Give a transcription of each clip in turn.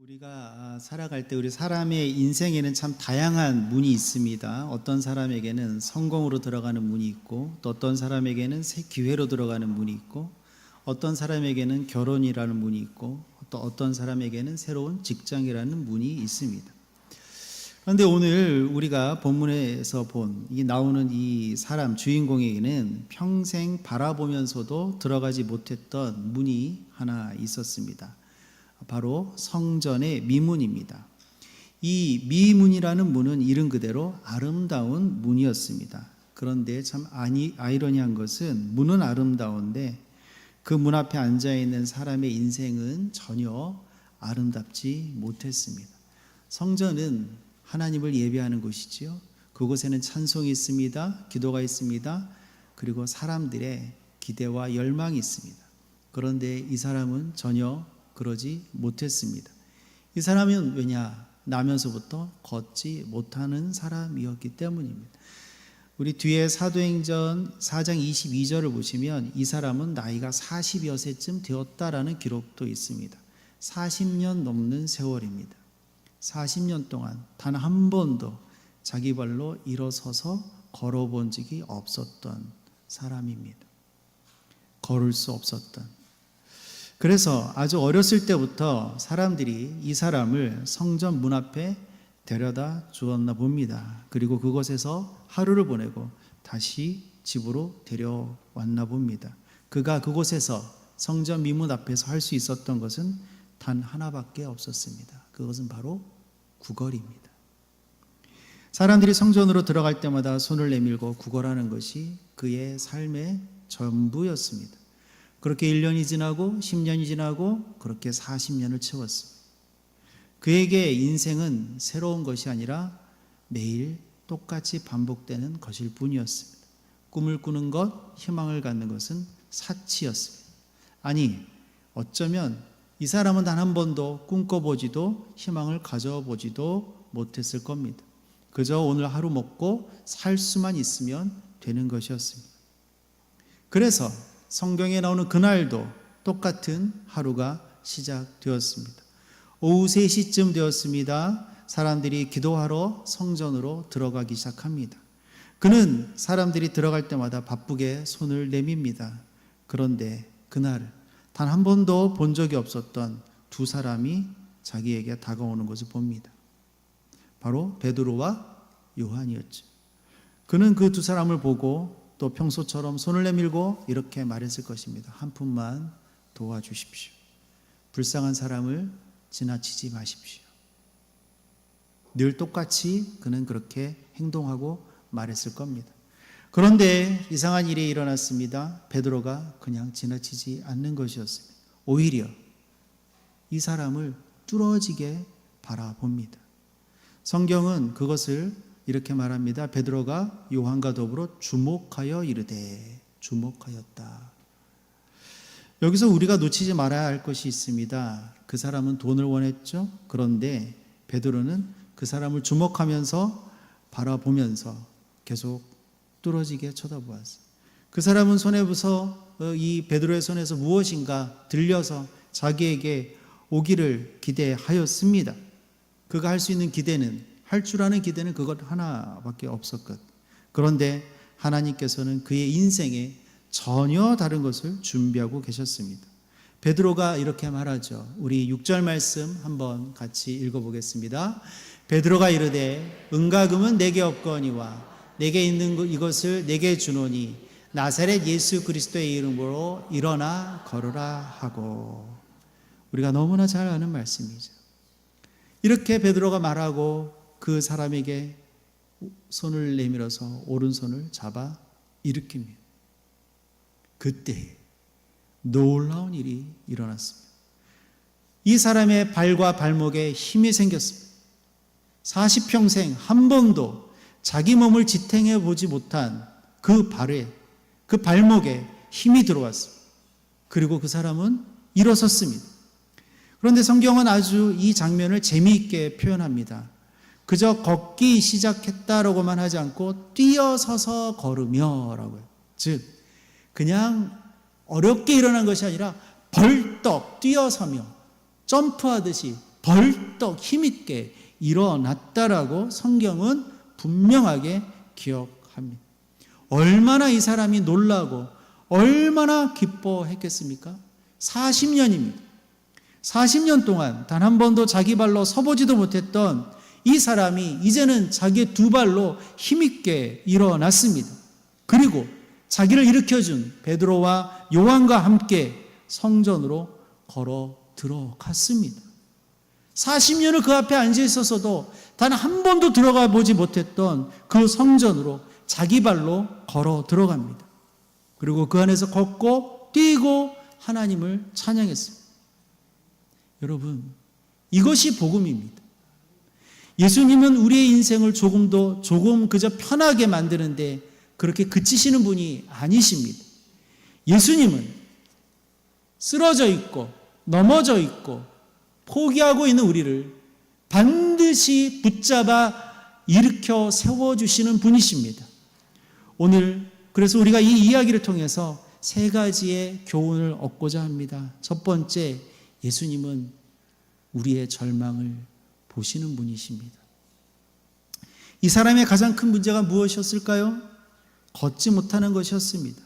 우리가 살아갈 때 우리 사람의 인생에는 참 다양한 문이 있습니다. 어떤 사람에게는 성공으로 들어가는 문이 있고, 또 어떤 사람에게는 새 기회로 들어가는 문이 있고, 어떤 사람에게는 결혼이라는 문이 있고, 또 어떤 사람에게는 새로운 직장이라는 문이 있습니다. 그런데 오늘 우리가 본문에서 나오는 이 사람 주인공에게는 평생 바라보면서도 들어가지 못했던 문이 하나 있었습니다. 바로 성전의 미문입니다. 이 미문이라는 문은 이름 그대로 아름다운 문이었습니다. 그런데 참 아이러니한 것은 문은 아름다운데 그 문 앞에 앉아있는 사람의 인생은 전혀 아름답지 못했습니다. 성전은 하나님을 예배하는 곳이지요. 그곳에는 찬송이 있습니다. 기도가 있습니다. 그리고 사람들의 기대와 열망이 있습니다. 그런데 이 사람은 전혀 그러지 못했습니다. 이 사람은 왜냐? 나면서부터 걷지 못하는 사람이었기 때문입니다. 우리 뒤에 사도행전 4장 22절을 보시면 이 사람은 나이가 40여 세쯤 되었다라는 기록도 있습니다. 40년 넘는 세월입니다. 40년 동안 단 한 번도 자기 발로 일어서서 걸어본 적이 없었던 사람입니다. 걸을 수 없었던. 그래서 아주 어렸을 때부터 사람들이 이 사람을 성전 문 앞에 데려다 주었나 봅니다. 그리고 그곳에서 하루를 보내고 다시 집으로 데려왔나 봅니다. 그가 그곳에서 성전 미문 앞에서 할 수 있었던 것은 단 하나밖에 없었습니다. 그것은 바로 구걸입니다. 사람들이 성전으로 들어갈 때마다 손을 내밀고 구걸하는 것이 그의 삶의 전부였습니다. 그렇게 1년이 지나고 10년이 지나고 그렇게 40년을 채웠습니다. 그에게 인생은 새로운 것이 아니라 매일 똑같이 반복되는 것일 뿐이었습니다. 꿈을 꾸는 것, 희망을 갖는 것은 사치였습니다. 아니, 어쩌면 이 사람은 단 한 번도 꿈꿔보지도 희망을 가져보지도 못했을 겁니다. 그저 오늘 하루 먹고 살 수만 있으면 되는 것이었습니다. 그래서 성경에 나오는 그날도 똑같은 하루가 시작되었습니다. 오후 3시쯤 되었습니다. 사람들이 기도하러 성전으로 들어가기 시작합니다. 그는 사람들이 들어갈 때마다 바쁘게 손을 내밉니다. 그런데 그날 단 한 번도 본 적이 없었던 두 사람이 자기에게 다가오는 것을 봅니다. 바로 베드로와 요한이었죠. 그는 그 두 사람을 보고 또 평소처럼 손을 내밀고 이렇게 말했을 것입니다. 한 푼만 도와주십시오. 불쌍한 사람을 지나치지 마십시오. 늘 똑같이 그는 그렇게 행동하고 말했을 겁니다. 그런데 이상한 일이 일어났습니다. 베드로가 그냥 지나치지 않는 것이었습니다. 오히려 이 사람을 뚫어지게 바라봅니다. 성경은 그것을 이렇게 말합니다. 베드로가 요한과 더불어 주목하여 이르되, 주목하였다. 여기서 우리가 놓치지 말아야 할 것이 있습니다. 그 사람은 돈을 원했죠. 그런데 베드로는 그 사람을 주목하면서 바라보면서 계속 뚫어지게 쳐다보았어요. 그 사람은 손에서 이 베드로의 손에서 무엇인가 들려서 자기에게 오기를 기대하였습니다. 그가 할 수 있는 기대는, 할 줄 아는 기대는 그것 하나밖에 없었거든. 그런데 하나님께서는 그의 인생에 전혀 다른 것을 준비하고 계셨습니다. 베드로가 이렇게 말하죠. 우리 6절 말씀 한번 같이 읽어보겠습니다. 베드로가 이르되 은과 금은 내게 없거니와 내게 있는 이것을 내게 주노니 나사렛 예수 그리스도의 이름으로 일어나 걸으라 하고. 우리가 너무나 잘 아는 말씀이죠. 이렇게 베드로가 말하고 그 사람에게 손을 내밀어서 오른손을 잡아 일으킵니다. 그때 놀라운 일이 일어났습니다. 이 사람의 발과 발목에 힘이 생겼습니다. 40평생 한 번도 자기 몸을 지탱해 보지 못한 그 발에, 그 발목에 힘이 들어왔습니다. 그리고 그 사람은 일어섰습니다. 그런데 성경은 아주 이 장면을 재미있게 표현합니다. 그저 걷기 시작했다라고만 하지 않고 뛰어서서 걸으며 라고요. 즉 그냥 어렵게 일어난 것이 아니라 벌떡 뛰어서며 점프하듯이 벌떡 힘있게 일어났다라고 성경은 분명하게 기억합니다. 얼마나 이 사람이 놀라고 얼마나 기뻐했겠습니까? 40년입니다. 40년 동안 단 한 번도 자기 발로 서보지도 못했던 이 사람이 이제는 자기의 두 발로 힘있게 일어났습니다. 그리고 자기를 일으켜준 베드로와 요한과 함께 성전으로 걸어 들어갔습니다. 40년을 그 앞에 앉아 있었어도 단 한 번도 들어가 보지 못했던 그 성전으로 자기 발로 걸어 들어갑니다. 그리고 그 안에서 걷고 뛰고 하나님을 찬양했습니다. 여러분, 이것이 복음입니다. 예수님은 우리의 인생을 조금 그저 편하게 만드는데 그렇게 그치시는 분이 아니십니다. 예수님은 쓰러져 있고 넘어져 있고 포기하고 있는 우리를 반드시 붙잡아 일으켜 세워주시는 분이십니다. 오늘 그래서 우리가 이 이야기를 통해서 세 가지의 교훈을 얻고자 합니다. 첫 번째, 예수님은 우리의 절망을 보시는 분이십니다. 이 사람의 가장 큰 문제가 무엇이었을까요? 걷지 못하는 것이었습니다.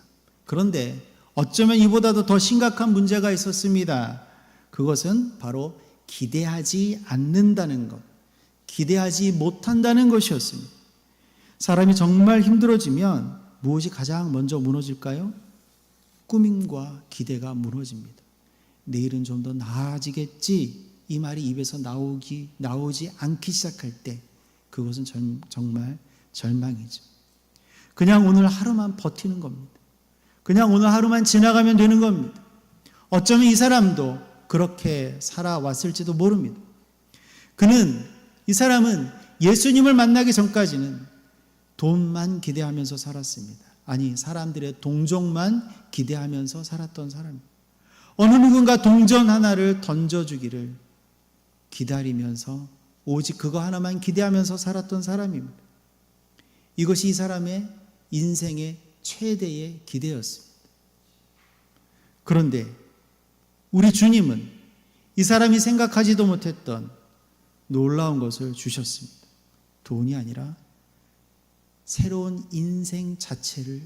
그런데 어쩌면 이보다도 더 심각한 문제가 있었습니다. 그것은 바로 기대하지 않는다는 것, 기대하지 못한다는 것이었습니다. 사람이 정말 힘들어지면 무엇이 가장 먼저 무너질까요? 꿈과 기대가 무너집니다. 내일은 좀 더 나아지겠지, 이 말이 입에서 나오지 않기 시작할 때 그것은 정말 절망이죠. 그냥 오늘 하루만 버티는 겁니다. 그냥 오늘 하루만 지나가면 되는 겁니다. 어쩌면 이 사람도 그렇게 살아왔을지도 모릅니다. 이 사람은 예수님을 만나기 전까지는 돈만 기대하면서 살았습니다. 아니, 사람들의 동정만 기대하면서 살았던 사람입니다. 어느 누군가 동전 하나를 던져주기를 기다리면서 오직 그거 하나만 기대하면서 살았던 사람입니다. 이것이 이 사람의 인생의 최대의 기대였습니다. 그런데 우리 주님은 이 사람이 생각하지도 못했던 놀라운 것을 주셨습니다. 돈이 아니라 새로운 인생 자체를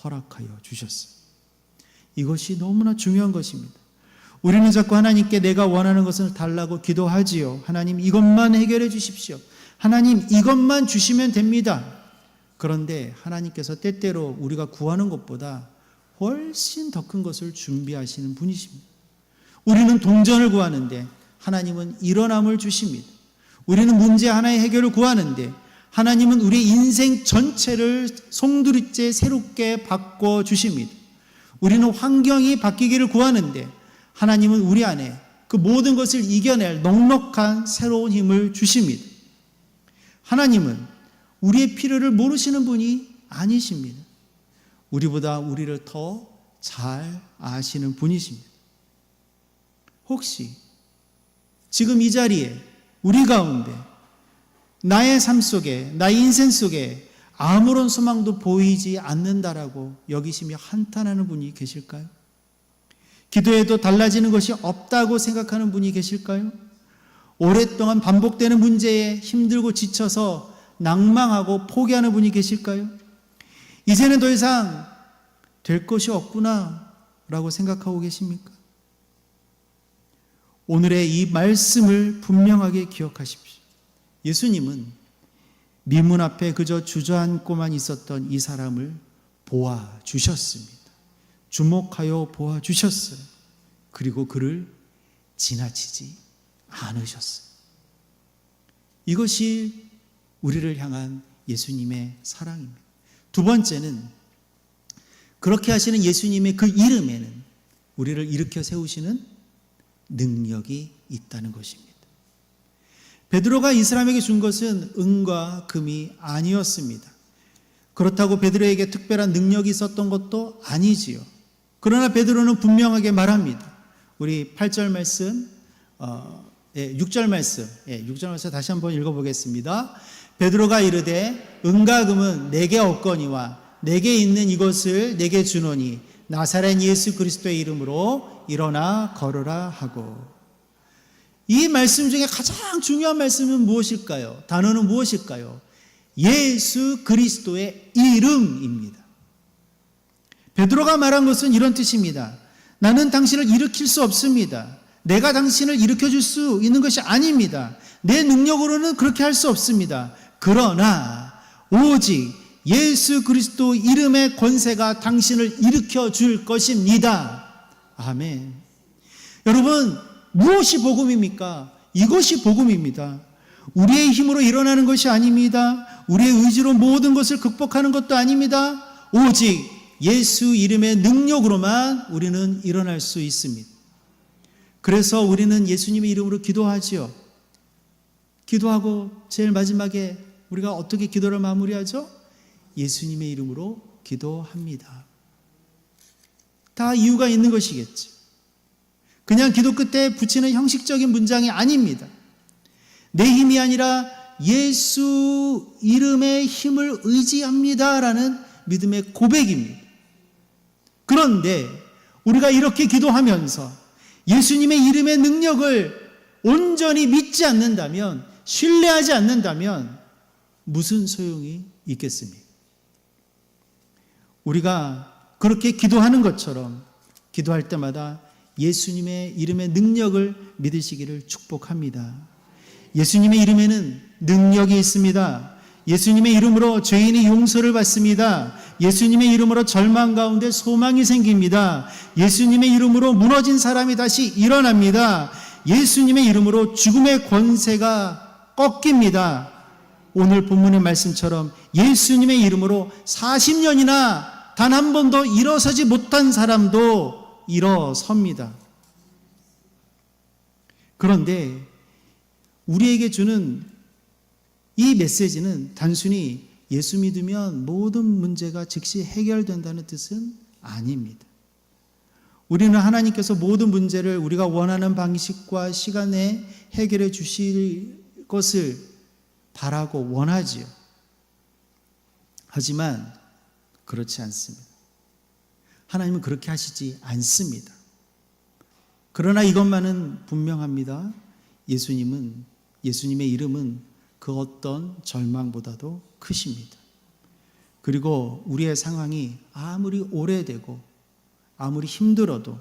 허락하여 주셨습니다. 이것이 너무나 중요한 것입니다. 우리는 자꾸 하나님께 내가 원하는 것을 달라고 기도하지요. 하나님, 이것만 해결해 주십시오. 하나님, 이것만 주시면 됩니다. 그런데 하나님께서 때때로 우리가 구하는 것보다 훨씬 더 큰 것을 준비하시는 분이십니다. 우리는 동전을 구하는데 하나님은 일어남을 주십니다. 우리는 문제 하나의 해결을 구하는데 하나님은 우리 인생 전체를 송두리째 새롭게 바꿔 주십니다. 우리는 환경이 바뀌기를 구하는데 하나님은 우리 안에 그 모든 것을 이겨낼 넉넉한 새로운 힘을 주십니다. 하나님은 우리의 필요를 모르시는 분이 아니십니다. 우리보다 우리를 더 잘 아시는 분이십니다. 혹시 지금 이 자리에 우리 가운데 나의 삶 속에, 나의 인생 속에 아무런 소망도 보이지 않는다라고 여기시며 한탄하는 분이 계실까요? 기도해도 달라지는 것이 없다고 생각하는 분이 계실까요? 오랫동안 반복되는 문제에 힘들고 지쳐서 낭망하고 포기하는 분이 계실까요? 이제는 더 이상 될 것이 없구나 라고 생각하고 계십니까? 오늘의 이 말씀을 분명하게 기억하십시오. 예수님은 미문 앞에 그저 주저앉고만 있었던 이 사람을 보아주셨습니다. 주목하여 보아주셨어요. 그리고 그를 지나치지 않으셨어요. 이것이 우리를 향한 예수님의 사랑입니다. 두 번째는 그렇게 하시는 예수님의 그 이름에는 우리를 일으켜 세우시는 능력이 있다는 것입니다. 베드로가 이 사람에게 준 것은 은과 금이 아니었습니다. 그렇다고 베드로에게 특별한 능력이 있었던 것도 아니지요. 그러나 베드로는 분명하게 말합니다. 우리 8절 말씀, 6절 말씀, 6절 말씀 다시 한번 읽어보겠습니다. 베드로가 이르되 은과 금은 내게 없거니와 내게 있는 이것을 내게 주노니 나사렛 예수 그리스도의 이름으로 일어나 걸으라 하고, 이 말씀 중에 가장 중요한 말씀은 무엇일까요? 단어는 무엇일까요? 예수 그리스도의 이름입니다. 베드로가 말한 것은 이런 뜻입니다. 나는 당신을 일으킬 수 없습니다. 내가 당신을 일으켜줄 수 있는 것이 아닙니다. 내 능력으로는 그렇게 할 수 없습니다. 그러나 오직 예수 그리스도 이름의 권세가 당신을 일으켜줄 것입니다. 아멘. 여러분, 무엇이 복음입니까? 이것이 복음입니다. 우리의 힘으로 일어나는 것이 아닙니다. 우리의 의지로 모든 것을 극복하는 것도 아닙니다. 오직 예수 이름의 능력으로만 우리는 일어날 수 있습니다. 그래서 우리는 예수님의 이름으로 기도하지요. 기도하고 제일 마지막에 우리가 어떻게 기도를 마무리하죠? 예수님의 이름으로 기도합니다. 다 이유가 있는 것이겠죠. 그냥 기도 끝에 붙이는 형식적인 문장이 아닙니다. 내 힘이 아니라 예수 이름의 힘을 의지합니다라는 믿음의 고백입니다. 그런데 우리가 이렇게 기도하면서 예수님의 이름의 능력을 온전히 믿지 않는다면, 신뢰하지 않는다면 무슨 소용이 있겠습니까? 우리가 그렇게 기도하는 것처럼 기도할 때마다 예수님의 이름의 능력을 믿으시기를 축복합니다. 예수님의 이름에는 능력이 있습니다. 예수님의 이름으로 죄인이 용서를 받습니다. 예수님의 이름으로 절망 가운데 소망이 생깁니다. 예수님의 이름으로 무너진 사람이 다시 일어납니다. 예수님의 이름으로 죽음의 권세가 꺾입니다. 오늘 본문의 말씀처럼 예수님의 이름으로 40년이나 단 한 번도 일어서지 못한 사람도 일어섭니다. 그런데 우리에게 주는 이 메시지는 단순히 예수 믿으면 모든 문제가 즉시 해결된다는 뜻은 아닙니다. 우리는 하나님께서 모든 문제를 우리가 원하는 방식과 시간에 해결해 주실 것을 바라고 원하지요. 하지만 그렇지 않습니다. 하나님은 그렇게 하시지 않습니다. 그러나 이것만은 분명합니다. 예수님의 이름은 그 어떤 절망보다도 크십니다. 그리고 우리의 상황이 아무리 오래되고 아무리 힘들어도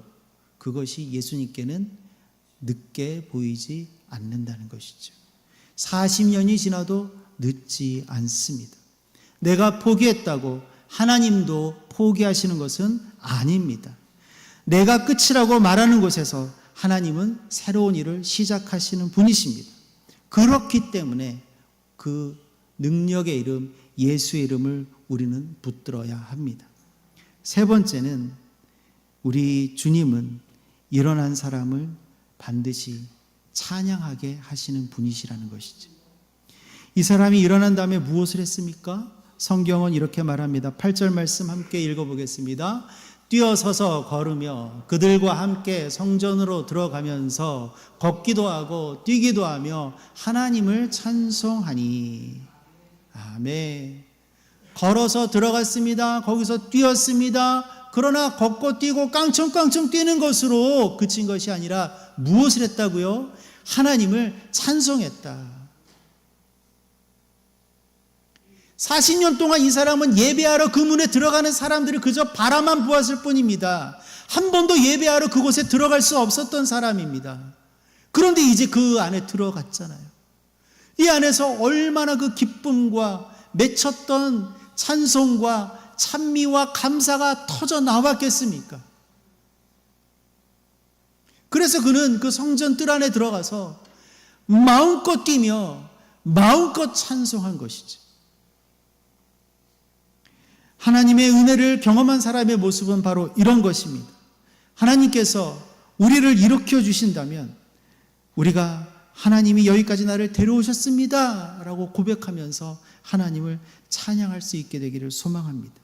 그것이 예수님께는 늦게 보이지 않는다는 것이죠. 40년이 지나도 늦지 않습니다. 내가 포기했다고 하나님도 포기하시는 것은 아닙니다. 내가 끝이라고 말하는 곳에서 하나님은 새로운 일을 시작하시는 분이십니다. 그렇기 때문에 그 능력의 이름, 예수의 이름을 우리는 붙들어야 합니다. 세 번째는 우리 주님은 일어난 사람을 반드시 찬양하게 하시는 분이시라는 것이죠. 이 사람이 일어난 다음에 무엇을 했습니까? 성경은 이렇게 말합니다. 8절 말씀 함께 읽어보겠습니다. 뛰어서서 걸으며 그들과 함께 성전으로 들어가면서 걷기도 하고 뛰기도 하며 하나님을 찬송하니. 아멘. 걸어서 들어갔습니다. 거기서 뛰었습니다. 그러나 걷고 뛰고 깡총깡총 뛰는 것으로 그친 것이 아니라 무엇을 했다고요? 하나님을 찬송했다. 40년 동안 이 사람은 예배하러 그 문에 들어가는 사람들이 그저 바라만 보았을 뿐입니다. 한 번도 예배하러 그곳에 들어갈 수 없었던 사람입니다. 그런데 이제 그 안에 들어갔잖아요. 이 안에서 얼마나 그 기쁨과 맺혔던 찬송과 찬미와 감사가 터져 나왔겠습니까? 그래서 그는 그 성전 뜰 안에 들어가서 마음껏 뛰며 마음껏 찬송한 것이죠. 하나님의 은혜를 경험한 사람의 모습은 바로 이런 것입니다. 하나님께서 우리를 일으켜 주신다면 우리가 하나님이 여기까지 나를 데려오셨습니다 라고 고백하면서 하나님을 찬양할 수 있게 되기를 소망합니다.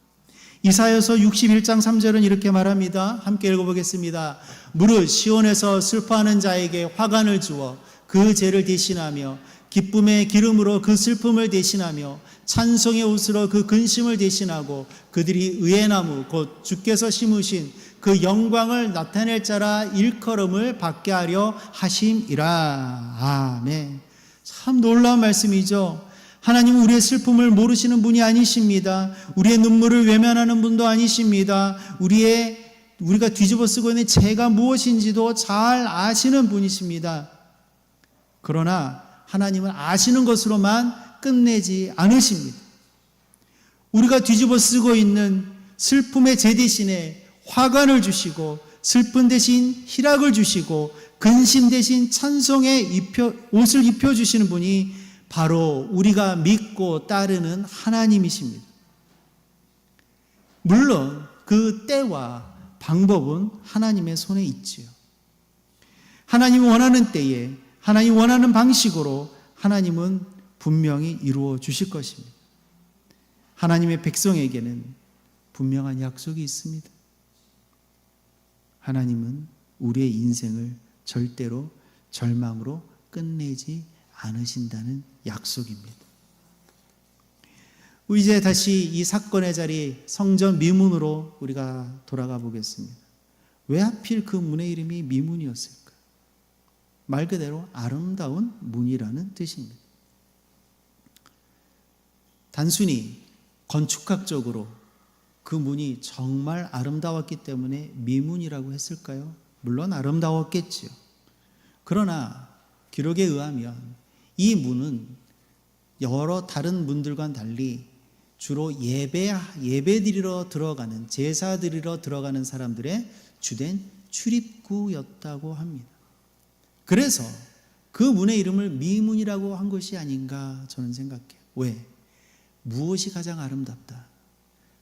이사야서 61장 3절은 이렇게 말합니다. 함께 읽어보겠습니다. 무릇 시온에서 슬퍼하는 자에게 화관을 주어 그 죄를 대신하며 기쁨의 기름으로 그 슬픔을 대신하며 찬송의 옷으로 그 근심을 대신하고 그들이 의의 나무 곧 주께서 심으신 그 영광을 나타낼 자라 일컬음을 받게 하려 하심이라. 아멘. 참 놀라운 말씀이죠. 하나님은 우리의 슬픔을 모르시는 분이 아니십니다. 우리의 눈물을 외면하는 분도 아니십니다. 우리가 뒤집어 쓰고 있는 죄가 무엇인지도 잘 아시는 분이십니다. 그러나 하나님은 아시는 것으로만 끝내지 않으십니다. 우리가 뒤집어 쓰고 있는 슬픔의 죄 대신에 화관을 주시고, 슬픈 대신 희락을 주시고, 근심 대신 찬송의 옷을 입혀주시는 분이 바로 우리가 믿고 따르는 하나님이십니다. 물론 그 때와 방법은 하나님의 손에 있지요. 하나님이 원하는 때에, 하나님이 원하는 방식으로 하나님은 분명히 이루어 주실 것입니다. 하나님의 백성에게는 분명한 약속이 있습니다. 하나님은 우리의 인생을 절대로 절망으로 끝내지 않으신다는 약속입니다. 이제 다시 이 사건의 자리 성전 미문으로 우리가 돌아가 보겠습니다. 왜 하필 그 문의 이름이 미문이었을까? 말 그대로 아름다운 문이라는 뜻입니다. 단순히 건축학적으로 그 문이 정말 아름다웠기 때문에 미문이라고 했을까요? 물론 아름다웠겠지요. 그러나 기록에 의하면 이 문은 여러 다른 문들과는 달리 주로 예배드리러 들어가는, 제사드리러 들어가는 사람들의 주된 출입구였다고 합니다. 그래서 그 문의 이름을 미문이라고 한 것이 아닌가 저는 생각해요. 왜? 무엇이 가장 아름답다?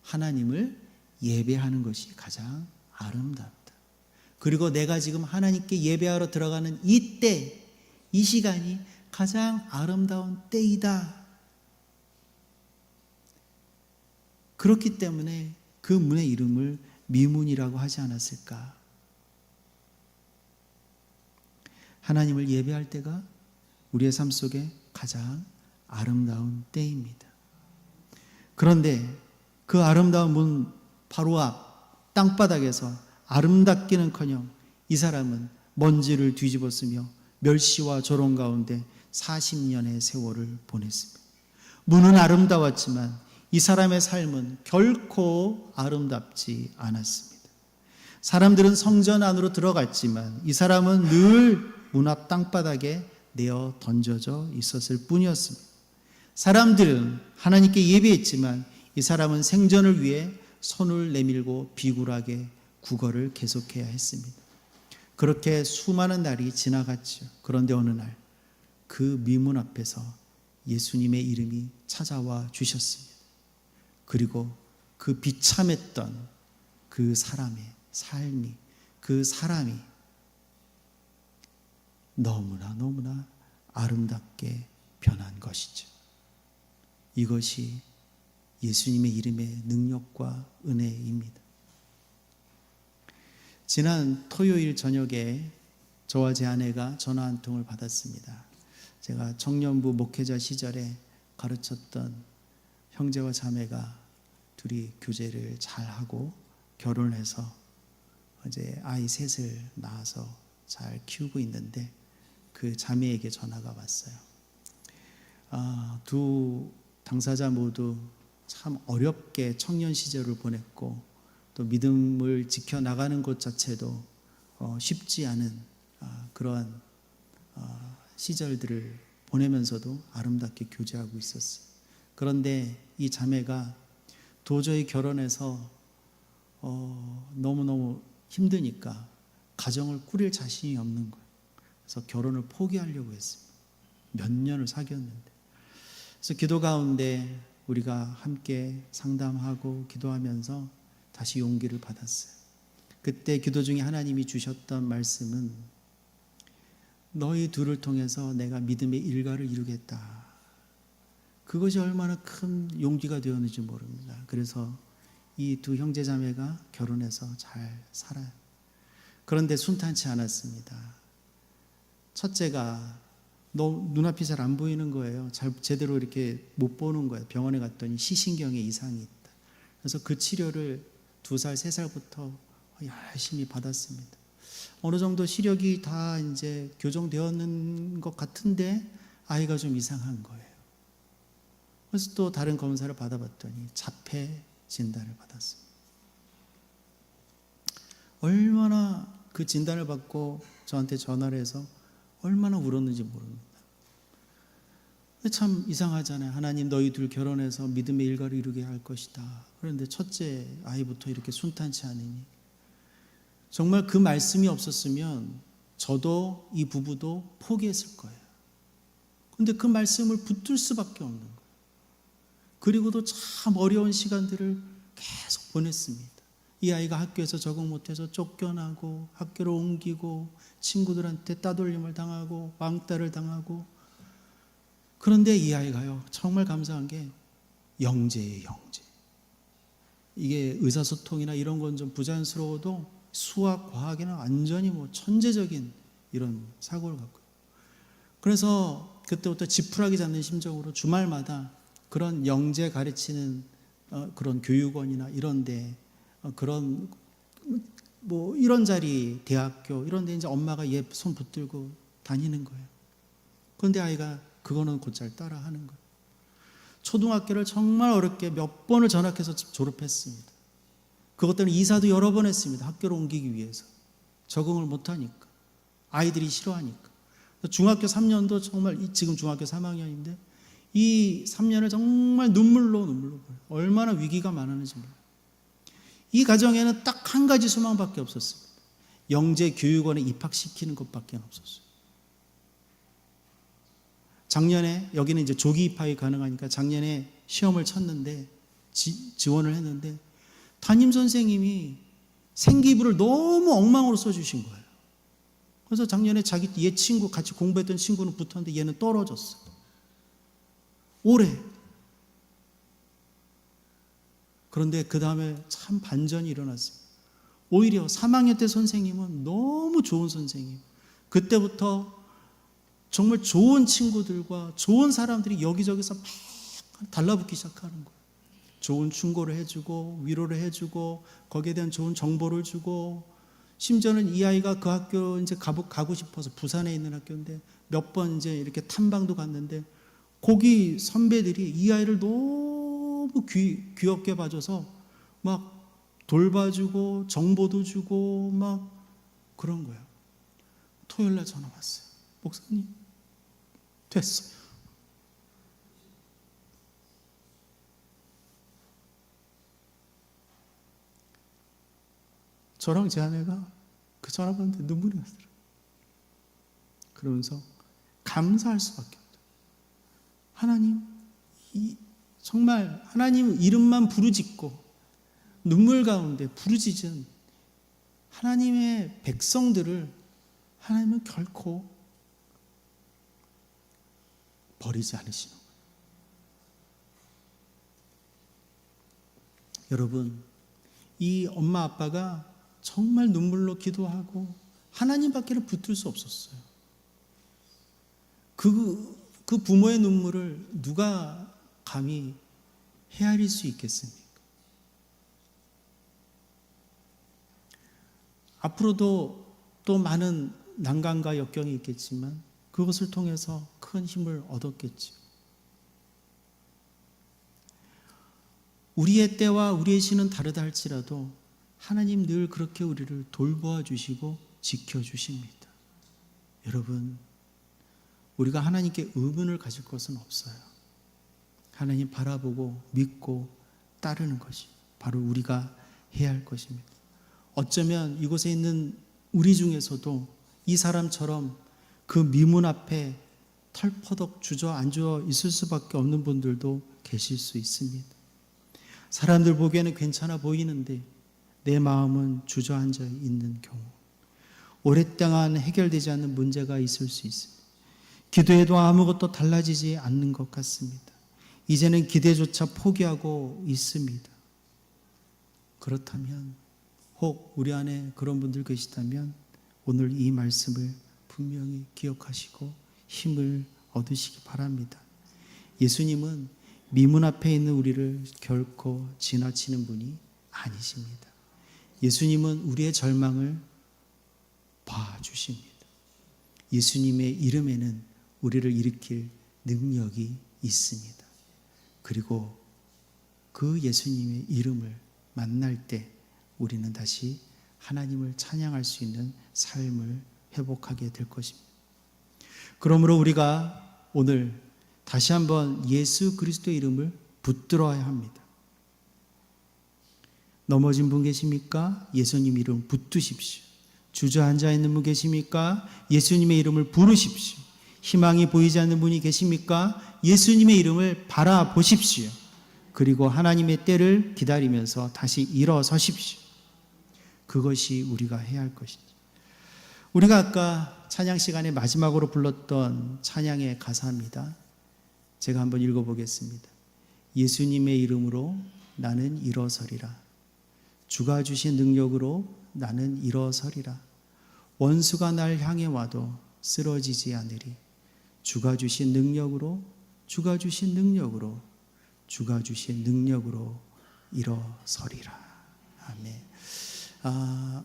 하나님을 예배하는 것이 가장 아름답다. 그리고 내가 지금 하나님께 예배하러 들어가는 이 때, 이 시간이 가장 아름다운 때이다. 그렇기 때문에 그 문의 이름을 미문이라고 하지 않았을까? 하나님을 예배할 때가 우리의 삶 속에 가장 아름다운 때입니다. 그런데 그 아름다운 문 바로 앞 땅바닥에서 아름답기는커녕 이 사람은 먼지를 뒤집었으며 멸시와 조롱 가운데 40년의 세월을 보냈습니다. 문은 아름다웠지만 이 사람의 삶은 결코 아름답지 않았습니다. 사람들은 성전 안으로 들어갔지만 이 사람은 늘 문 앞 땅바닥에 내어 던져져 있었을 뿐이었습니다. 사람들은 하나님께 예배했지만 이 사람은 생존을 위해 손을 내밀고 비굴하게 구걸을 계속해야 했습니다. 그렇게 수많은 날이 지나갔죠. 그런데 어느 날 그 미문 앞에서 예수님의 이름이 찾아와 주셨습니다. 그리고 그 비참했던 그 사람의 삶이, 그 사람이 너무나 아름답게 변한 것이죠. 이것이 예수님의 이름의 능력과 은혜입니다. 지난 토요일 저녁에 저와 제 아내가 전화 한 통을 받았습니다. 제가 청년부 목회자 시절에 가르쳤던 형제와 자매가 둘이 교제를 잘하고 결혼해서 이제 아이 셋을 낳아서 잘 키우고 있는데 그 자매에게 전화가 왔어요. 두 당사자 모두 참 어렵게 청년 시절을 보냈고 또 믿음을 지켜나가는 것 자체도 쉽지 않은 그러한 시절들을 보내면서도 아름답게 교제하고 있었어요. 그런데 이 자매가 도저히 결혼해서 너무너무 힘드니까 가정을 꾸릴 자신이 없는 거예요. 그래서 결혼을 포기하려고 했습니다. 몇 년을 사귀었는데. 그래서 기도 가운데 우리가 함께 상담하고 기도하면서 다시 용기를 받았어요. 그때 기도 중에 하나님이 주셨던 말씀은 너희 둘을 통해서 내가 믿음의 일가를 이루겠다. 그것이 얼마나 큰 용기가 되었는지 모릅니다. 그래서 이 두 형제 자매가 결혼해서 잘 살아요. 그런데 순탄치 않았습니다. 첫째가 눈앞이 잘 안 보이는 거예요. 제대로 이렇게 못 보는 거예요. 병원에 갔더니 시신경에 이상이 있다. 그래서 그 치료를 2살, 3살부터 열심히 받았습니다. 어느 정도 시력이 다 이제 교정되었는 것 같은데 아이가 좀 이상한 거예요. 그래서 또 다른 검사를 받아봤더니 자폐 진단을 받았습니다. 얼마나 그 진단을 받고 저한테 전화를 해서 얼마나 울었는지 모릅니다. 참 이상하잖아요. 하나님, 너희 둘 결혼해서 믿음의 일가를 이루게 할 것이다. 그런데 첫째 아이부터 이렇게 순탄치 않으니, 정말 그 말씀이 없었으면 저도 이 부부도 포기했을 거예요. 그런데 그 말씀을 붙들 수밖에 없는 거예요. 그리고도 참 어려운 시간들을 계속 보냈습니다. 이 아이가 학교에서 적응 못해서 쫓겨나고 학교를 옮기고 친구들한테 따돌림을 당하고 왕따를 당하고, 그런데 이 아이가요, 정말 감사한 게 영재예요. 영재. 이게 의사소통이나 이런 건 좀 부자연스러워도 수학, 과학에는 완전히 천재적인 이런 사고를 갖고요. 그래서 그때부터 지푸라기 잡는 심정으로 주말마다 그런 영재 가르치는 그런 교육원이나 이런데 그런 이런 자리, 대학교 이런데 이제 엄마가 얘 손 붙들고 다니는 거예요. 그런데 아이가 그거는 곧잘 따라하는 거예요. 초등학교를 정말 어렵게 몇 번을 전학해서 졸업했습니다. 그것 때문에 이사도 여러 번 했습니다. 학교를 옮기기 위해서. 적응을 못하니까. 아이들이 싫어하니까. 중학교 3년도 정말, 지금 중학교 3학년인데 이 3년을 정말 눈물로 보여요. 얼마나 위기가 많았는지 몰라요. 이 가정에는 딱 한 가지 소망밖에 없었습니다. 영재 교육원에 입학시키는 것밖에 없었어요. 작년에, 여기는 이제 조기 입학이 가능하니까 작년에 시험을 쳤는데, 지원을 했는데 담임 선생님이 생기부를 너무 엉망으로 써주신 거예요. 그래서 작년에 얘 친구, 같이 공부했던 친구는 붙었는데 얘는 떨어졌어요. 올해. 그런데 그 다음에 참 반전이 일어났습니다. 오히려 3학년 때 선생님은 너무 좋은 선생님. 그때부터 정말 좋은 친구들과 좋은 사람들이 여기저기서 막 달라붙기 시작하는 거예요. 좋은 충고를 해주고 위로를 해주고 거기에 대한 좋은 정보를 주고, 심지어는 이 아이가 그 학교 이제 가고 싶어서 부산에 있는 학교인데 몇 번 이제 이렇게 탐방도 갔는데 거기 선배들이 이 아이를 너무 귀엽게 봐줘서 막 돌봐주고 정보도 주고 막 그런 거예요. 토요일 날 전화 왔어요. 목사님, 됐어요. 저랑 제 아내가 그 전화 받는데 눈물이 나더라고요. 그러면서 감사할 수밖에 없어요. 하나님, 정말 하나님 이름만 부르짖고 눈물 가운데 부르짖은 하나님의 백성들을 하나님은 결코 버리지 않으시는 거예요. 여러분, 이 엄마 아빠가 정말 눈물로 기도하고 하나님밖에는 붙들 수 없었어요. 그 부모의 눈물을 누가 감히 헤아릴 수 있겠습니까? 앞으로도 또 많은 난관과 역경이 있겠지만 그것을 통해서 큰 힘을 얻었겠죠. 우리의 때와 우리의 시는 다르다 할지라도 하나님 늘 그렇게 우리를 돌보아 주시고 지켜주십니다. 여러분, 우리가 하나님께 의문을 가질 것은 없어요. 하나님 바라보고 믿고 따르는 것이 바로 우리가 해야 할 것입니다. 어쩌면 이곳에 있는 우리 중에서도 이 사람처럼 그 미문 앞에 털퍼덕 주저앉아 있을 수밖에 없는 분들도 계실 수 있습니다. 사람들 보기에는 괜찮아 보이는데 내 마음은 주저앉아 있는 경우, 오랫동안 해결되지 않는 문제가 있을 수 있습니다. 기도해도 아무것도 달라지지 않는 것 같습니다. 이제는 기대조차 포기하고 있습니다. 그렇다면, 혹 우리 안에 그런 분들 계시다면 오늘 이 말씀을 분명히 기억하시고 힘을 얻으시기 바랍니다. 예수님은 미문 앞에 있는 우리를 결코 지나치는 분이 아니십니다. 예수님은 우리의 절망을 봐주십니다. 예수님의 이름에는 우리를 일으킬 능력이 있습니다. 그리고 그 예수님의 이름을 만날 때 우리는 다시 하나님을 찬양할 수 있는 삶을 회복하게 될 것입니다. 그러므로 우리가 오늘 다시 한번 예수 그리스도의 이름을 붙들어야 합니다. 넘어진 분 계십니까? 예수님 이름 붙드십시오. 주저앉아 있는 분 계십니까? 예수님의 이름을 부르십시오. 희망이 보이지 않는 분이 계십니까? 예수님의 이름을 바라보십시오. 그리고 하나님의 때를 기다리면서 다시 일어서십시오. 그것이 우리가 해야 할 것이죠. 우리가 아까 찬양 시간에 마지막으로 불렀던 찬양의 가사입니다. 제가 한번 읽어보겠습니다. 예수님의 이름으로 나는 일어서리라. 주가 주신 능력으로 나는 일어서리라. 원수가 날 향해 와도 쓰러지지 않으리. 주가 주신 능력으로, 주가 주신 능력으로, 주가 주신 능력으로 일어서리라. 아멘.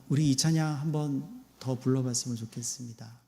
우리 이 찬양 한번 더 불러봤으면 좋겠습니다.